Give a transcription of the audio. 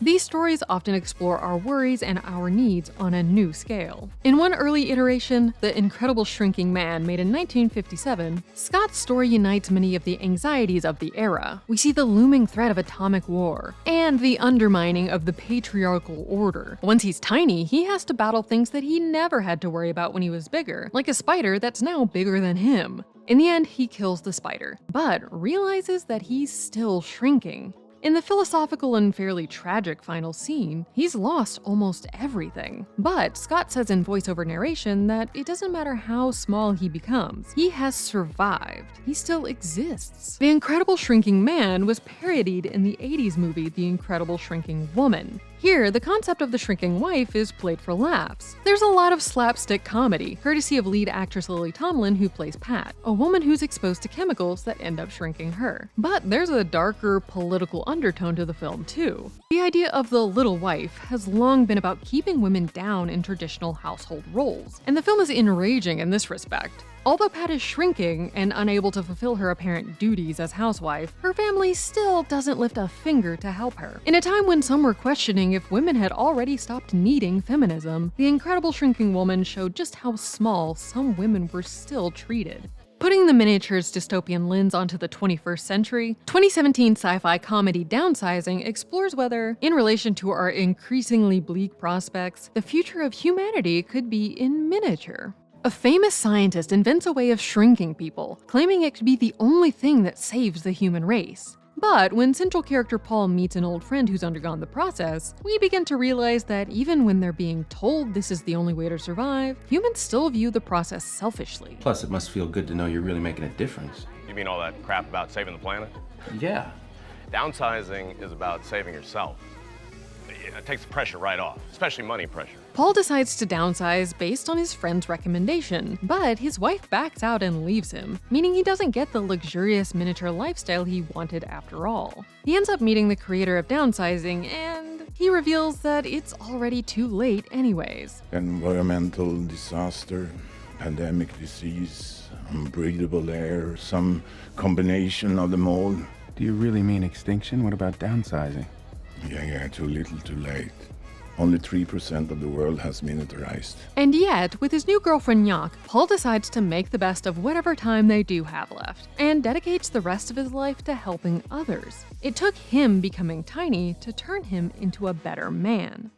These stories often explore our worries and our needs on a new scale. In one early iteration, The Incredible Shrinking Man, made in 1957, Scott's story unites many of the anxieties of the era. We see the looming threat of atomic war, and the undermining of the patriarchal order. Once he's tiny, he has to battle things that he never had to worry about when he was bigger, like a spider that's now bigger than him. In the end, he kills the spider, but realizes that he's still shrinking. In the philosophical and fairly tragic final scene, he's lost almost everything. But Scott says in voiceover narration that it doesn't matter how small he becomes, he has survived. He still exists. The Incredible Shrinking Man was parodied in the 80s movie The Incredible Shrinking Woman. Here, the concept of the shrinking wife is played for laughs. There's a lot of slapstick comedy, courtesy of lead actress Lily Tomlin, who plays Pat, a woman who's exposed to chemicals that end up shrinking her. But there's a darker political undertone to the film, too. The idea of the little wife has long been about keeping women down in traditional household roles, and the film is enraging in this respect. Although Pat is shrinking and unable to fulfill her apparent duties as housewife, her family still doesn't lift a finger to help her. In a time when some were questioning if women had already stopped needing feminism, The Incredible Shrinking Woman showed just how small some women were still treated. Putting the miniature's dystopian lens onto the 21st century, 2017 sci-fi comedy Downsizing explores whether, in relation to our increasingly bleak prospects, the future of humanity could be in miniature. A famous scientist invents a way of shrinking people, claiming it could be the only thing that saves the human race. But when central character Paul meets an old friend who's undergone the process, we begin to realize that even when they're being told this is the only way to survive, humans still view the process selfishly. Plus, it must feel good to know you're really making a difference. You mean all that crap about saving the planet? Yeah. Downsizing is about saving yourself. It takes the pressure right off, especially money pressure. Paul decides to downsize based on his friend's recommendation, but his wife backs out and leaves him, meaning he doesn't get the luxurious miniature lifestyle he wanted after all. He ends up meeting the creator of Downsizing, and he reveals that it's already too late anyways. Environmental disaster, pandemic disease, unbreathable air, some combination of them all. Do you really mean extinction? What about downsizing? Yeah, too little, too late. Only 3% of the world has miniaturized. And yet, with his new girlfriend Nyak, Paul decides to make the best of whatever time they do have left, and dedicates the rest of his life to helping others. It took him becoming tiny to turn him into a better man.